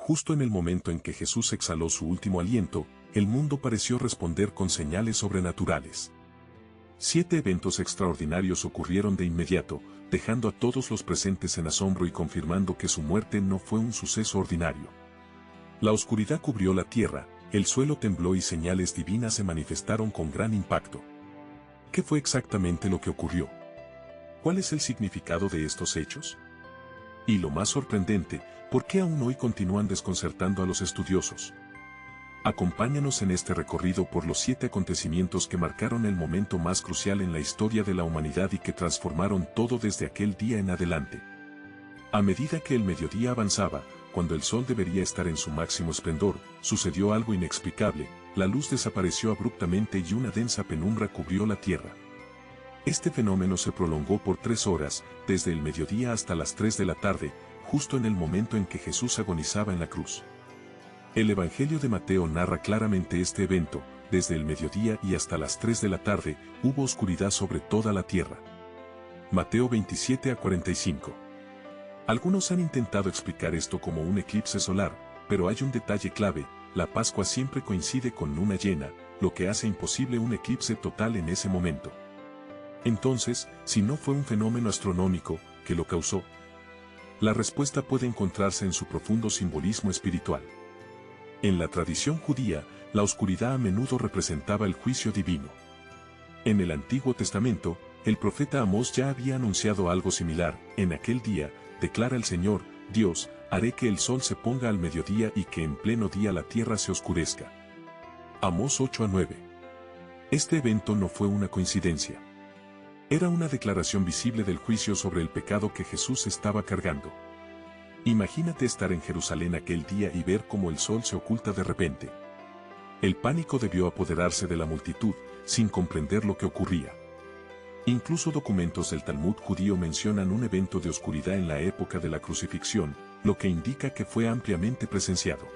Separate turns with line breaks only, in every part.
Justo en el momento en que Jesús exhaló su último aliento, el mundo pareció responder con señales sobrenaturales. 7 eventos extraordinarios ocurrieron de inmediato, dejando a todos los presentes en asombro y confirmando que su muerte no fue un suceso ordinario. La oscuridad cubrió la tierra, el suelo tembló y señales divinas se manifestaron con gran impacto. ¿Qué fue exactamente lo que ocurrió? ¿Cuál es el significado de estos hechos? Y lo más sorprendente, ¿por qué aún hoy continúan desconcertando a los estudiosos? Acompáñanos en este recorrido por los 7 acontecimientos que marcaron el momento más crucial en la historia de la humanidad y que transformaron todo desde aquel día en adelante. A medida que el mediodía avanzaba, cuando el sol debería estar en su máximo esplendor, sucedió algo inexplicable, la luz desapareció abruptamente y una densa penumbra cubrió la tierra. Este fenómeno se prolongó por 3 horas, desde el mediodía hasta las 3 de la tarde, justo en el momento en que Jesús agonizaba en la cruz. El Evangelio de Mateo narra claramente este evento, desde el mediodía y hasta las 3 de la tarde, hubo oscuridad sobre toda la tierra. Mateo 27 a 45. Algunos han intentado explicar esto como un eclipse solar, pero hay un detalle clave: la Pascua siempre coincide con luna llena, lo que hace imposible un eclipse total en ese momento. Entonces, si no fue un fenómeno astronómico que lo causó, la respuesta puede encontrarse en su profundo simbolismo espiritual. En la tradición judía, la oscuridad a menudo representaba el juicio divino. En el Antiguo Testamento, el profeta Amós ya había anunciado algo similar: en aquel día, declara el Señor, Dios, haré que el sol se ponga al mediodía y que en pleno día la tierra se oscurezca. Amós 8 a 9. Este evento no fue una coincidencia. Era una declaración visible del juicio sobre el pecado que Jesús estaba cargando. Imagínate estar en Jerusalén aquel día y ver cómo el sol se oculta de repente. El pánico debió apoderarse de la multitud, sin comprender lo que ocurría. Incluso documentos del Talmud judío mencionan un evento de oscuridad en la época de la crucifixión, lo que indica que fue ampliamente presenciado.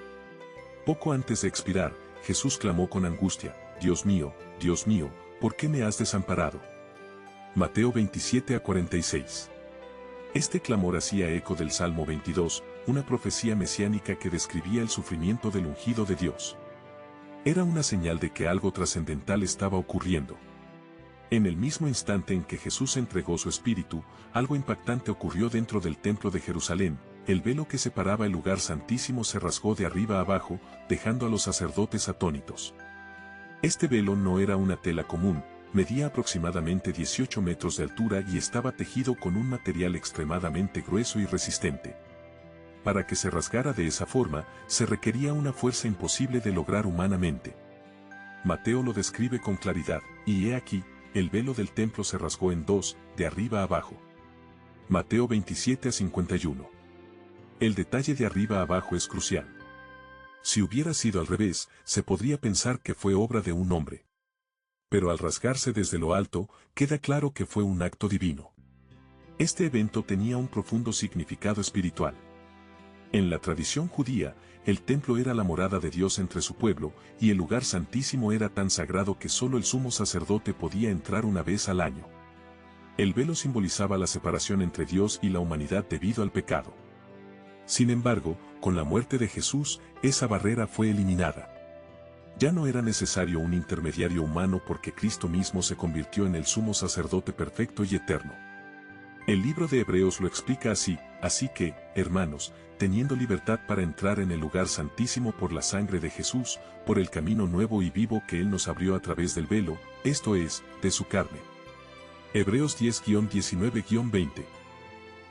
Poco antes de expirar, Jesús clamó con angustia: Dios mío, ¿por qué me has desamparado? Mateo 27 a 46. Este clamor hacía eco del Salmo 22, una profecía mesiánica que describía el sufrimiento del ungido de Dios. Era una señal de que algo trascendental estaba ocurriendo. En el mismo instante en que Jesús entregó su espíritu, algo impactante ocurrió dentro del templo de Jerusalén: el velo que separaba el lugar santísimo se rasgó de arriba a abajo, dejando a los sacerdotes atónitos. Este velo no era una tela común, medía aproximadamente 18 metros de altura y estaba tejido con un material extremadamente grueso y resistente. Para que se rasgara de esa forma, se requería una fuerza imposible de lograr humanamente. Mateo lo describe con claridad: y he aquí, el velo del templo se rasgó en 2, de arriba a abajo. Mateo 27 a 51. El detalle de arriba a abajo es crucial. Si hubiera sido al revés, se podría pensar que fue obra de un hombre. Pero al rasgarse desde lo alto, queda claro que fue un acto divino. Este evento tenía un profundo significado espiritual. En la tradición judía, el templo era la morada de Dios entre su pueblo, y el lugar santísimo era tan sagrado que solo el sumo sacerdote podía entrar una vez al año. El velo simbolizaba la separación entre Dios y la humanidad debido al pecado. Sin embargo, con la muerte de Jesús, esa barrera fue eliminada. Ya no era necesario un intermediario humano porque Cristo mismo se convirtió en el sumo sacerdote perfecto y eterno. El libro de Hebreos lo explica así: así que, hermanos, teniendo libertad para entrar en el lugar santísimo por la sangre de Jesús, por el camino nuevo y vivo que Él nos abrió a través del velo, esto es, de su carne. Hebreos 10-19-20.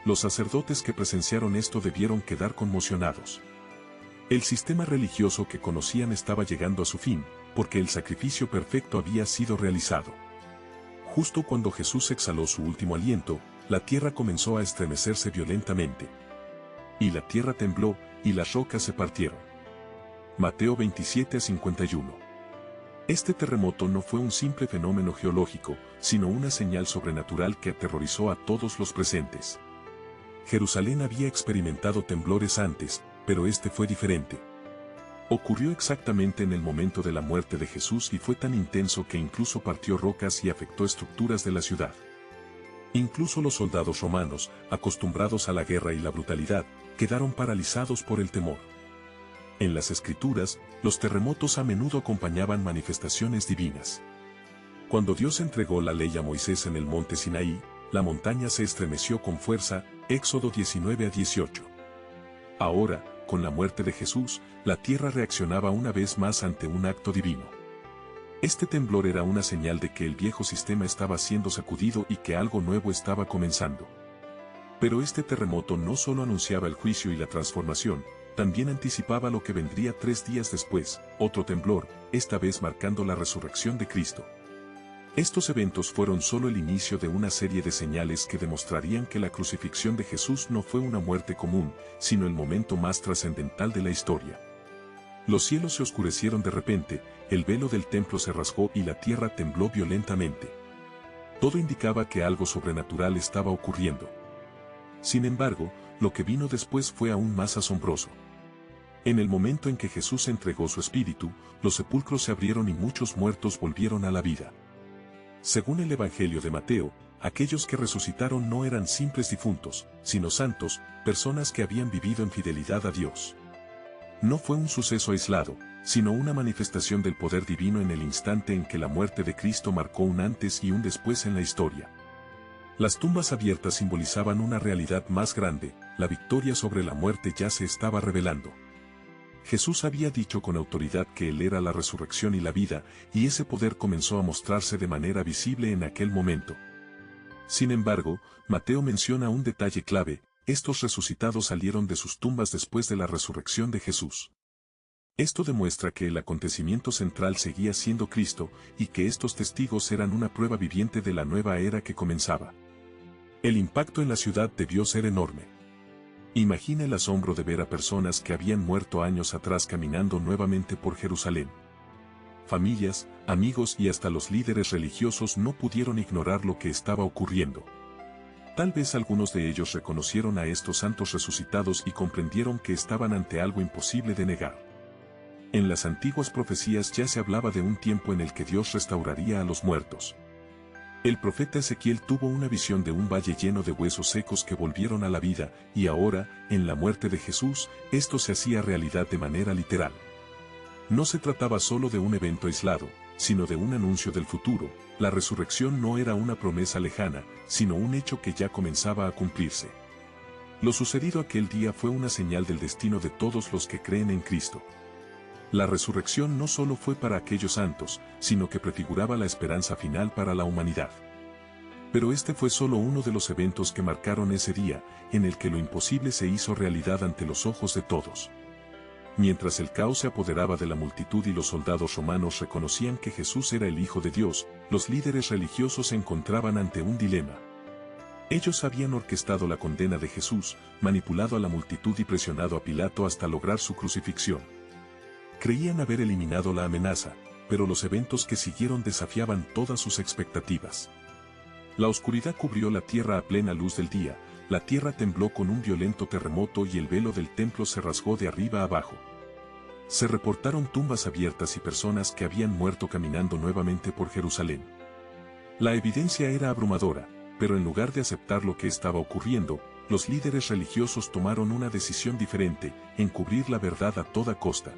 Los sacerdotes que presenciaron esto debieron quedar conmocionados. El sistema religioso que conocían estaba llegando a su fin, porque el sacrificio perfecto había sido realizado. Justo cuando Jesús exhaló su último aliento, la tierra comenzó a estremecerse violentamente. Y la tierra tembló, y las rocas se partieron. Mateo 27 a 51. Este terremoto no fue un simple fenómeno geológico, sino una señal sobrenatural que aterrorizó a todos los presentes. Jerusalén había experimentado temblores antes, pero este fue diferente. Ocurrió exactamente en el momento de la muerte de Jesús y fue tan intenso que incluso partió rocas y afectó estructuras de la ciudad. Incluso los soldados romanos, acostumbrados a la guerra y la brutalidad, quedaron paralizados por el temor. En las Escrituras, los terremotos a menudo acompañaban manifestaciones divinas. Cuando Dios entregó la ley a Moisés en el monte Sinaí, la montaña se estremeció con fuerza, Éxodo 19-18. Ahora, con la muerte de Jesús, la tierra reaccionaba una vez más ante un acto divino. Este temblor era una señal de que el viejo sistema estaba siendo sacudido y que algo nuevo estaba comenzando. Pero este terremoto no solo anunciaba el juicio y la transformación, también anticipaba lo que vendría 3 días después, otro temblor, esta vez marcando la resurrección de Cristo. Estos eventos fueron solo el inicio de una serie de señales que demostrarían que la crucifixión de Jesús no fue una muerte común, sino el momento más trascendental de la historia. Los cielos se oscurecieron de repente, el velo del templo se rasgó y la tierra tembló violentamente. Todo indicaba que algo sobrenatural estaba ocurriendo. Sin embargo, lo que vino después fue aún más asombroso. En el momento en que Jesús entregó su espíritu, los sepulcros se abrieron y muchos muertos volvieron a la vida. Según el Evangelio de Mateo, aquellos que resucitaron no eran simples difuntos, sino santos, personas que habían vivido en fidelidad a Dios. No fue un suceso aislado, sino una manifestación del poder divino en el instante en que la muerte de Cristo marcó un antes y un después en la historia. Las tumbas abiertas simbolizaban una realidad más grande, la victoria sobre la muerte ya se estaba revelando. Jesús había dicho con autoridad que Él era la resurrección y la vida, y ese poder comenzó a mostrarse de manera visible en aquel momento. Sin embargo, Mateo menciona un detalle clave: estos resucitados salieron de sus tumbas después de la resurrección de Jesús. Esto demuestra que el acontecimiento central seguía siendo Cristo, y que estos testigos eran una prueba viviente de la nueva era que comenzaba. El impacto en la ciudad debió ser enorme. Imagina el asombro de ver a personas que habían muerto años atrás caminando nuevamente por Jerusalén. Familias, amigos y hasta los líderes religiosos no pudieron ignorar lo que estaba ocurriendo. Tal vez algunos de ellos reconocieron a estos santos resucitados y comprendieron que estaban ante algo imposible de negar. En las antiguas profecías ya se hablaba de un tiempo en el que Dios restauraría a los muertos. El profeta Ezequiel tuvo una visión de un valle lleno de huesos secos que volvieron a la vida, y ahora, en la muerte de Jesús, esto se hacía realidad de manera literal. No se trataba solo de un evento aislado, sino de un anuncio del futuro. La resurrección no era una promesa lejana, sino un hecho que ya comenzaba a cumplirse. Lo sucedido aquel día fue una señal del destino de todos los que creen en Cristo. La resurrección no solo fue para aquellos santos, sino que prefiguraba la esperanza final para la humanidad. Pero este fue solo uno de los eventos que marcaron ese día, en el que lo imposible se hizo realidad ante los ojos de todos. Mientras el caos se apoderaba de la multitud y los soldados romanos reconocían que Jesús era el Hijo de Dios, los líderes religiosos se encontraban ante un dilema. Ellos habían orquestado la condena de Jesús, manipulado a la multitud y presionado a Pilato hasta lograr su crucifixión. Creían haber eliminado la amenaza, pero los eventos que siguieron desafiaban todas sus expectativas. La oscuridad cubrió la tierra a plena luz del día, la tierra tembló con un violento terremoto y el velo del templo se rasgó de arriba a abajo. Se reportaron tumbas abiertas y personas que habían muerto caminando nuevamente por Jerusalén. La evidencia era abrumadora, pero en lugar de aceptar lo que estaba ocurriendo, los líderes religiosos tomaron una decisión diferente: encubrir la verdad a toda costa.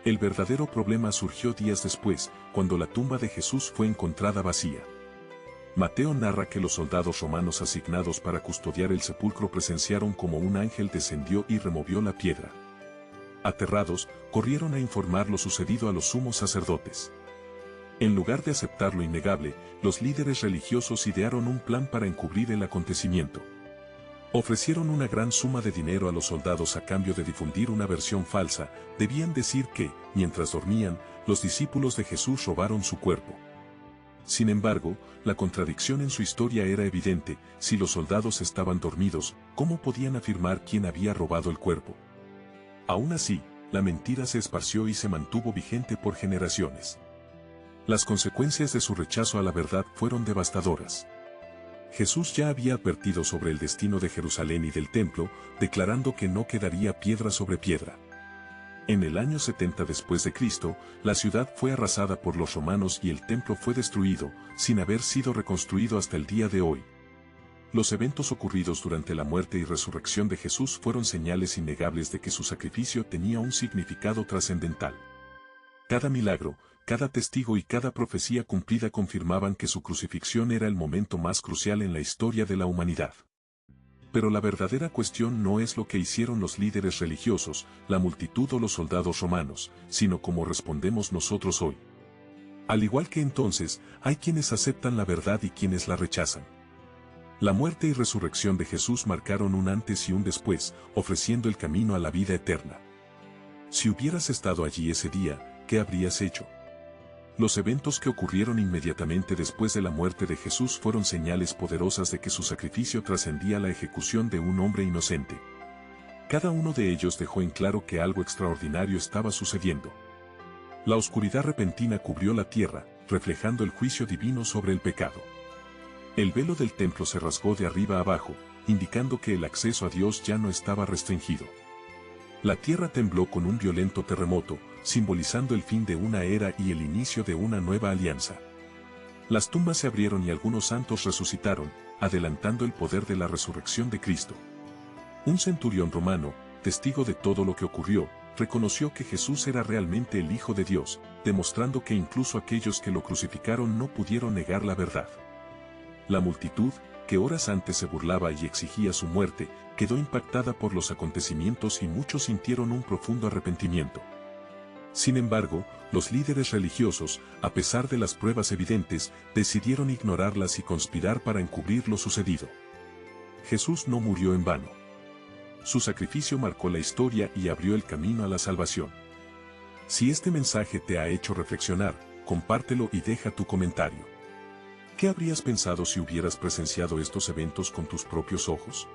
El verdadero problema surgió días después, cuando la tumba de Jesús fue encontrada vacía. Mateo narra que los soldados romanos asignados para custodiar el sepulcro presenciaron como un ángel descendió y removió la piedra. Aterrados, corrieron a informar lo sucedido a los sumos sacerdotes. En lugar de aceptar lo innegable, los líderes religiosos idearon un plan para encubrir el acontecimiento. Ofrecieron una gran suma de dinero a los soldados a cambio de difundir una versión falsa. Debían decir que, mientras dormían, los discípulos de Jesús robaron su cuerpo. Sin embargo, la contradicción en su historia era evidente: si los soldados estaban dormidos, ¿cómo podían afirmar quién había robado el cuerpo? Aún así, la mentira se esparció y se mantuvo vigente por generaciones. Las consecuencias de su rechazo a la verdad fueron devastadoras. Jesús ya había advertido sobre el destino de Jerusalén y del templo, declarando que no quedaría piedra sobre piedra. En el año 70 después de Cristo, la ciudad fue arrasada por los romanos y el templo fue destruido, sin haber sido reconstruido hasta el día de hoy. Los eventos ocurridos durante la muerte y resurrección de Jesús fueron señales innegables de que su sacrificio tenía un significado trascendental. Cada milagro, cada testigo y cada profecía cumplida confirmaban que su crucifixión era el momento más crucial en la historia de la humanidad. Pero la verdadera cuestión no es lo que hicieron los líderes religiosos, la multitud o los soldados romanos, sino cómo respondemos nosotros hoy. Al igual que entonces, hay quienes aceptan la verdad y quienes la rechazan. La muerte y resurrección de Jesús marcaron un antes y un después, ofreciendo el camino a la vida eterna. Si hubieras estado allí ese día, ¿qué habrías hecho? Los eventos que ocurrieron inmediatamente después de la muerte de Jesús fueron señales poderosas de que su sacrificio trascendía la ejecución de un hombre inocente. Cada uno de ellos dejó en claro que algo extraordinario estaba sucediendo. La oscuridad repentina cubrió la tierra, reflejando el juicio divino sobre el pecado. El velo del templo se rasgó de arriba abajo, indicando que el acceso a Dios ya no estaba restringido. La tierra tembló con un violento terremoto, simbolizando el fin de una era y el inicio de una nueva alianza. Las tumbas se abrieron y algunos santos resucitaron, adelantando el poder de la resurrección de Cristo. Un centurión romano, testigo de todo lo que ocurrió, reconoció que Jesús era realmente el Hijo de Dios, demostrando que incluso aquellos que lo crucificaron no pudieron negar la verdad. La multitud, que horas antes se burlaba y exigía su muerte, quedó impactada por los acontecimientos y muchos sintieron un profundo arrepentimiento. Sin embargo, los líderes religiosos, a pesar de las pruebas evidentes, decidieron ignorarlas y conspirar para encubrir lo sucedido. Jesús no murió en vano. Su sacrificio marcó la historia y abrió el camino a la salvación. Si este mensaje te ha hecho reflexionar, compártelo y deja tu comentario. ¿Qué habrías pensado si hubieras presenciado estos eventos con tus propios ojos?